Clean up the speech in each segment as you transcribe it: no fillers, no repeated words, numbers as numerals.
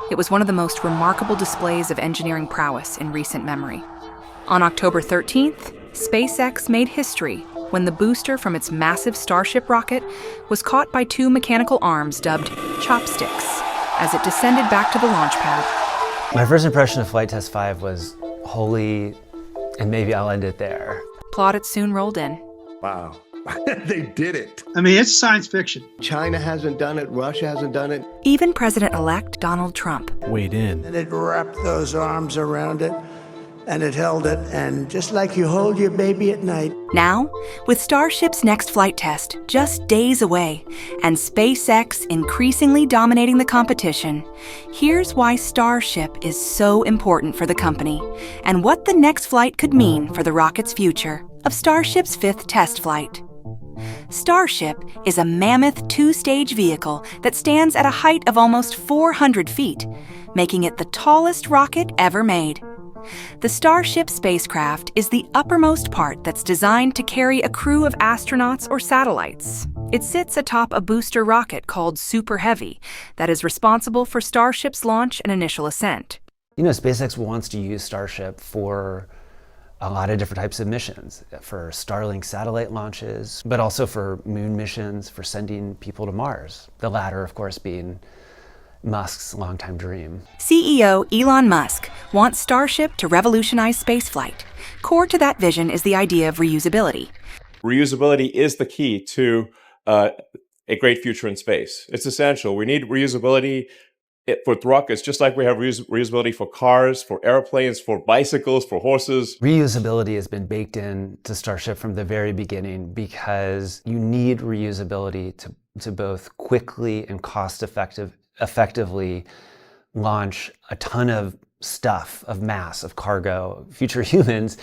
It was one of the most remarkable displays of engineering prowess in recent memory. On October 13th, SpaceX made history when the booster from its massive Starship rocket was caught by two mechanical arms dubbed chopsticks as it descended back to the launch pad. My first impression of Flight Test 5 was holy, and maybe I'll end it there. Plaudits soon rolled in. Wow. They did it. I mean, it's science fiction. China hasn't done it. Russia hasn't done it. Even President-elect Donald Trump weighed in. And it wrapped those arms around it, and it held it, and just like you hold your baby at night. Now, with Starship's next flight test just days away, and SpaceX increasingly dominating the competition, here's why Starship is so important for the company, and what the next flight could mean for the rocket's future of Starship's 5th test flight. Starship is a mammoth two-stage vehicle that stands at a height of almost 400 feet, making it the tallest rocket ever made. The Starship spacecraft is the uppermost part that's designed to carry a crew of astronauts or satellites. It sits atop a booster rocket called Super Heavy that is responsible for Starship's launch and initial ascent. You know, SpaceX wants to use Starship for a lot of different types of missions, for Starlink satellite launches, but also for moon missions, for sending people to Mars. The latter, of course, being Musk's longtime dream. CEO Elon Musk wants Starship to revolutionize spaceflight. Core to that vision is the idea of reusability. Reusability is the key to a great future in space. It's essential. We need reusability for rockets, just like we have reusability for cars, for airplanes, for bicycles, for horses. Reusability has been baked in to Starship from the very beginning because you need reusability to both quickly and effectively launch a ton of stuff, of mass, of cargo, future humans,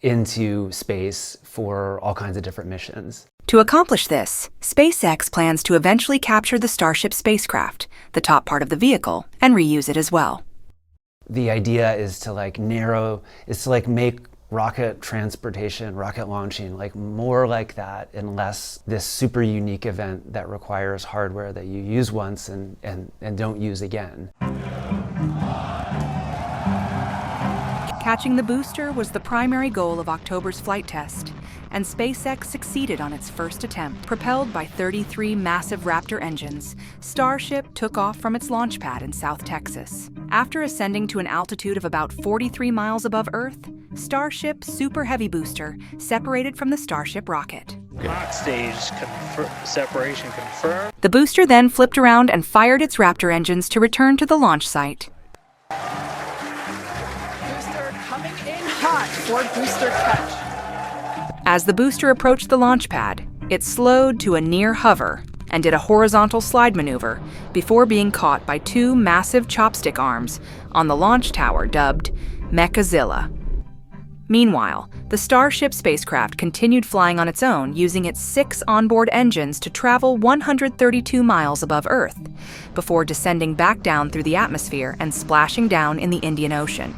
into space for all kinds of different missions. To accomplish this, SpaceX plans to eventually capture the Starship spacecraft, the top part of the vehicle, and reuse it as well. The idea is to make rocket transportation, rocket launching, more like that and less this super unique event that requires hardware that you use once and don't use again. Catching the booster was the primary goal of October's flight test, and SpaceX succeeded on its first attempt. Propelled by 33 massive Raptor engines, Starship took off from its launch pad in South Texas. After ascending to an altitude of about 43 miles above Earth, Starship Super Heavy booster separated from the Starship rocket. Lock stage separation confirmed. The booster then flipped around and fired its Raptor engines to return to the launch site. Booster coming in hot for booster catch. As the booster approached the launch pad, it slowed to a near hover and did a horizontal slide maneuver before being caught by two massive chopstick arms on the launch tower dubbed Mechazilla. Meanwhile, the Starship spacecraft continued flying on its own using its 6 onboard engines to travel 132 miles above Earth, before descending back down through the atmosphere and splashing down in the Indian Ocean.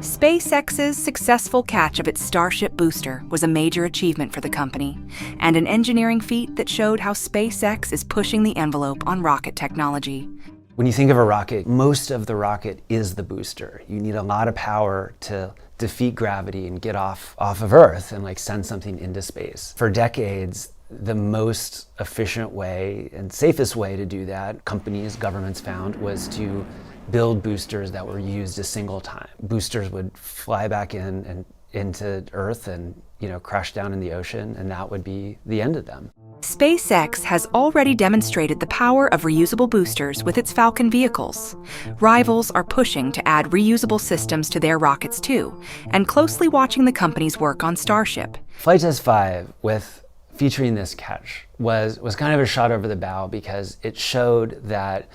SpaceX's successful catch of its Starship booster was a major achievement for the company, and an engineering feat that showed how SpaceX is pushing the envelope on rocket technology. When you think of a rocket, most of the rocket is the booster. You need a lot of power to defeat gravity and get off of Earth and send something into space. For decades, the most efficient way and safest way to do that, companies, governments found, was to build boosters that were used a single time. Boosters would fly back in and into Earth and crash down in the ocean, and that would be the end of them. SpaceX has already demonstrated the power of reusable boosters with its Falcon vehicles. Rivals are pushing to add reusable systems to their rockets too, and closely watching the company's work on Starship. Flight Test 5, featuring this catch, was kind of a shot over the bow because it showed that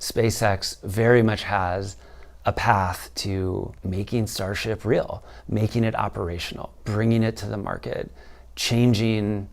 SpaceX very much has a path to making Starship real, making it operational, bringing it to the market, changing,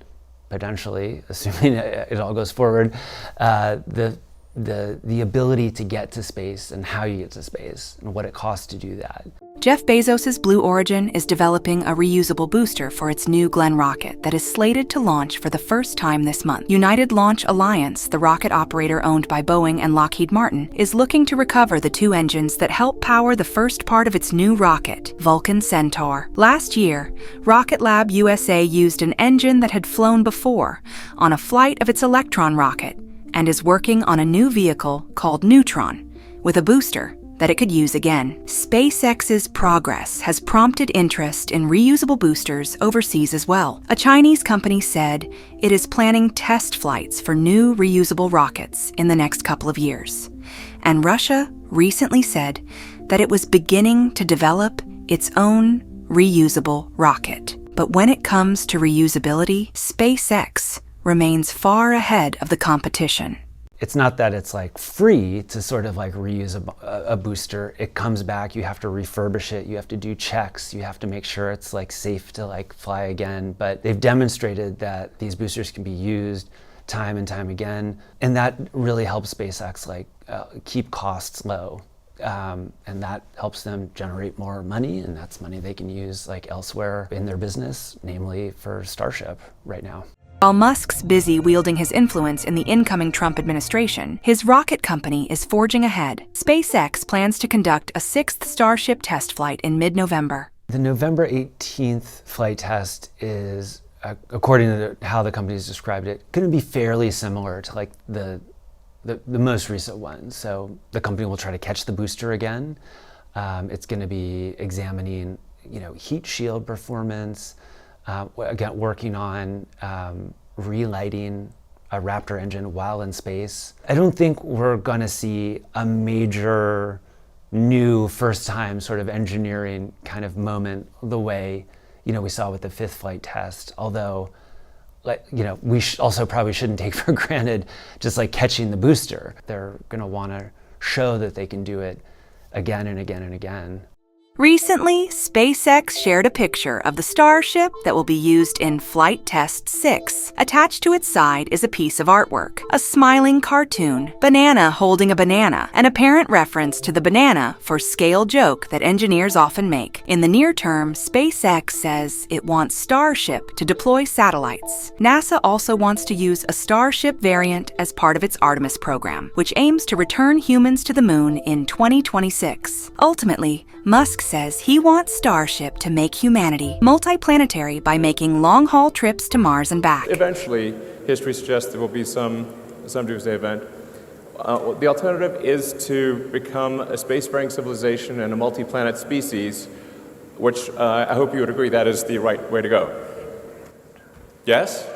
potentially, assuming it all goes forward, the the ability to get to space and how you get to space and what it costs to do that. Jeff Bezos' Blue Origin is developing a reusable booster for its New Glenn rocket that is slated to launch for the first time this month. United Launch Alliance, the rocket operator owned by Boeing and Lockheed Martin, is looking to recover the 2 engines that help power the first part of its new rocket, Vulcan Centaur. Last year, Rocket Lab USA used an engine that had flown before on a flight of its Electron rocket and is working on a new vehicle called Neutron with a booster that it could use again. SpaceX's progress has prompted interest in reusable boosters overseas as well. A Chinese company said it is planning test flights for new reusable rockets in the next couple of years. And Russia recently said that it was beginning to develop its own reusable rocket. But when it comes to reusability, SpaceX remains far ahead of the competition. It's not that it's like free to sort of like reuse a booster. It comes back, you have to refurbish it, you have to do checks, you have to make sure it's like safe to like fly again. But they've demonstrated that these boosters can be used time and time again. And that really helps SpaceX like keep costs low. And that helps them generate more money, and that's money they can use like elsewhere in their business, namely for Starship right now. While Musk's busy wielding his influence in the incoming Trump administration, his rocket company is forging ahead. SpaceX plans to conduct a 6th Starship test flight in mid-November. The November 18th flight test is, according to how the company's described it, going to be fairly similar to like the most recent one. So the company will try to catch the booster again. It's going to be examining, heat shield performance. Again, working on relighting a Raptor engine while in space. I don't think we're gonna see a major new first time sort of engineering kind of moment the way, we saw with the 5th flight test. Although, we also probably shouldn't take for granted just like catching the booster. They're gonna wanna show that they can do it again and again and again. Recently, SpaceX shared a picture of the Starship that will be used in Flight Test 6. Attached to its side is a piece of artwork, a smiling cartoon, banana holding a banana, an apparent reference to the banana for scale joke that engineers often make. In the near term, SpaceX says it wants Starship to deploy satellites. NASA also wants to use a Starship variant as part of its Artemis program, which aims to return humans to the moon in 2026. Ultimately, Musk says he wants Starship to make humanity multiplanetary by making long-haul trips to Mars and back. Eventually, history suggests there will be some doomsday event. The alternative is to become a spacefaring civilization and a multi-planet species, which I hope you would agree that is the right way to go. Yes?